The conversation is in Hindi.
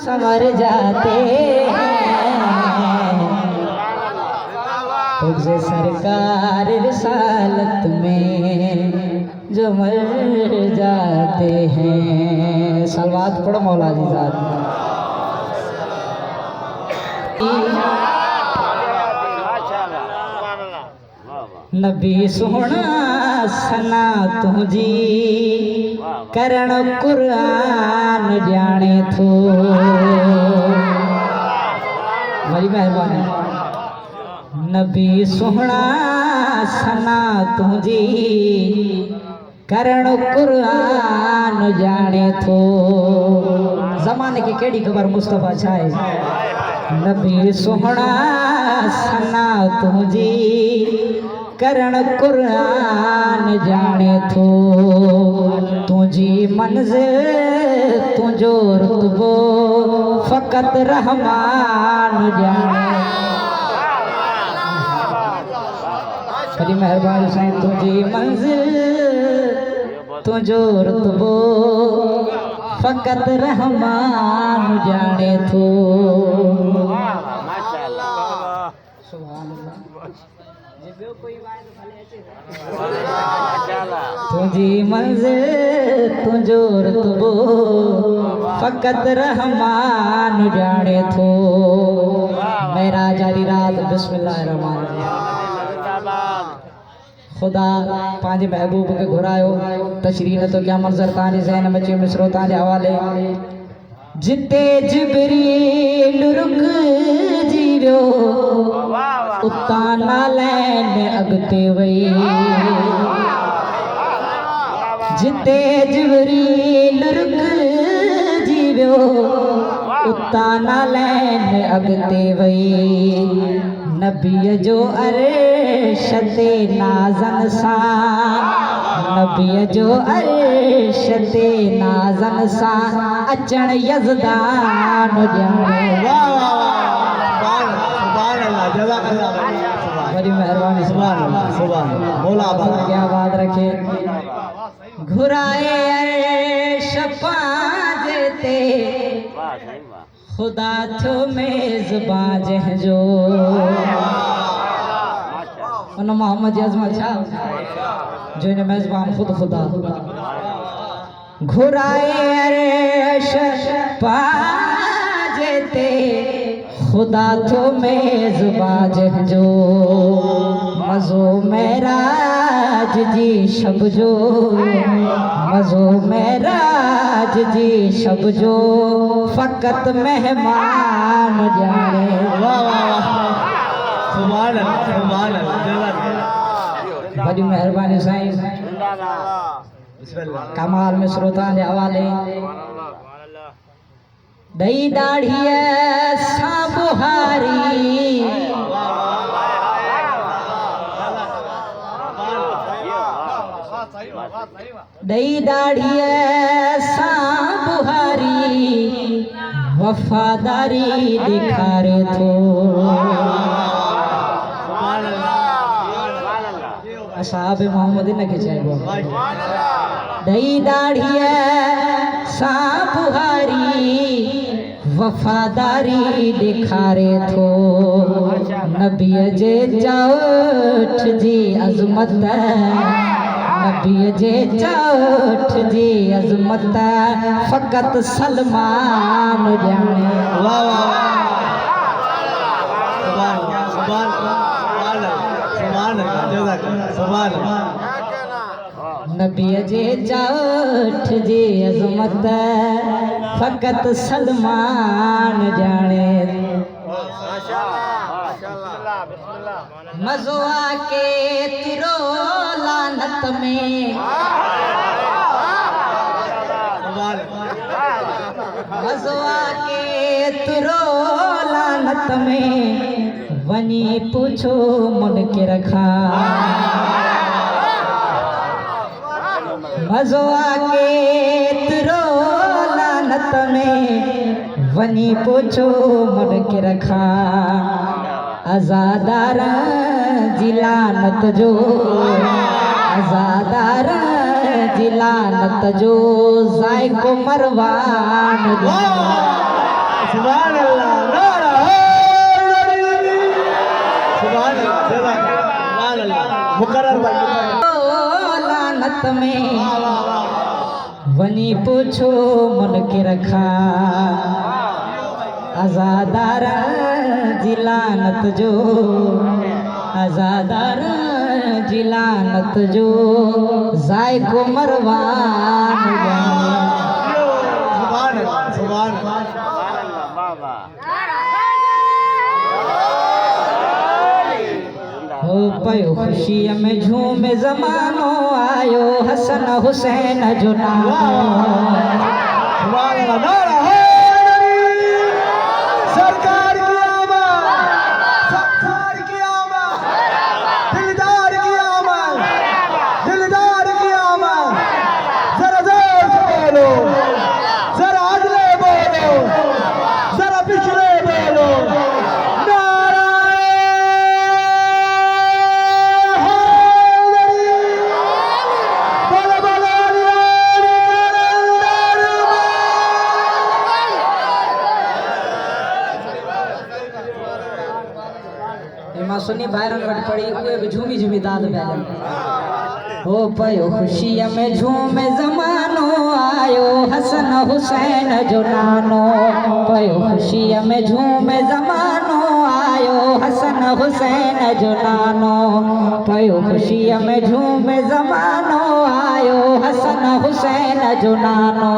संवर जाते हैं। तुझे सरकार रिसालत में जो मर जाते हैं। सलवात पढ़ो मौला जी साहब। नबी सोहना सना तुझी करण कुरान जाने थो। बड़ी मेहरबानी। नबी सोहना सना तुझी करण कुरान जाने थो। ज़माने की केड़ी खबर मुस्तफ़ा छाए। नबी सोहना सना तुझी करण कुरान जाने थो। तुझी मंज़िल तुझो रुतबो फ़क़त रहमान जाने। बड़ी मेहरबानी साईं। तुझी मंज़िल तुझो रुतबो फ़क़त रहमान जाने थो। तुझी मंज़िल तुझो रुतबो फ़क़त रहमान जाने थो। मेरा जारी रात बिस्मिल्लाहिर्रहमानिर्रहीम। खुदा पांच महबूब के घुरायो तशरीह तो क्या मंजर ताने ज़हन में चे मिसरो ताने हवाले। जिते जिब्रील रुक जीवियो उता नालैन अगते वई। जिते जिब्रील रुक जीवियो उता नालैन अगते वई। नबीअ जो अर्श ते नाज़न सां नबीअ जो अर्श ते नाज़न सां अचण यज़दान ॼाणे। बड़ी मेहरबानी। सुभान अल्लाह सुभान अल्लाह। मौला बाबा क्या बात रखे। घुराए अर्श पांजे ते खुदा थो मेज़बान जंहिंजो। उन मोहम्मद अज़मत छा जो इन मेज़बान खुद खुदा। घुराए अर्श पांजे ते खुदा थो मेज़बान जंहिंजो। मज़ो महराज जी शब जो मज़ो महराज जी शब जो फ़क़त मेहमान जाने। सुभान अल्लाह सुभान अल्लाह। बड़ी मेहरबानी साईं। कमाल में श्रोता जे हवाले। दई दाढ़ीअ सां बुहारी दई दाढ़ीअ सां बुहारी वफ़ादारी ॾेखारे थो। असहाब मोहम्मद इन खे चइबो। दई दाढ़ीअ सां बुहारी वफ़ादारी ॾेखारे थो। नबीअ जे चोठ जी अज़मत नबीअ जे चोठ जी अज़मत फ़क़त सलमान ॼाणे। वाह वाह नबीअ जे चोठ जी अज़मत फ़क़त सलमान ॼाणे। मज़ो आके तिरो लानत में मज़ो आके तिरो लानत में वनी पूछो मुनकिर खां। मज़ो आके तिरो लानत में वनी पूछो मुनकिर खां। अज़ादार जी लानत जो अज़ादार जी लानत जो ज़ाइक़ो मरवान। जिलानत में वनी पूछो मन के रखा आजादार जिलानत जो आजादार जिलानत जो जाय को मरवान हो पयो खुशी में झूमे जमानो आयो हसन हुसैन जो नाम सरकार की आमद, सरकार की आमद, दिलदार की आमद, दिलदार की आमद। जरा जोर से बोलो, जरा अगले बोलो, जरा पिछले बोलो। एमा सुनी भाईरन वट पड़ी उए भी झूमी झूमी दाद बैलन हो पयो खुशी में झूमे जमानो आयो हसन हुसैन जो नानो पयो खुशी में झूमे जमानो आयो हसन हुसैन जो नानो पयो खुशी में झूमे जमानो आयो हसन हुसैन जो नानो।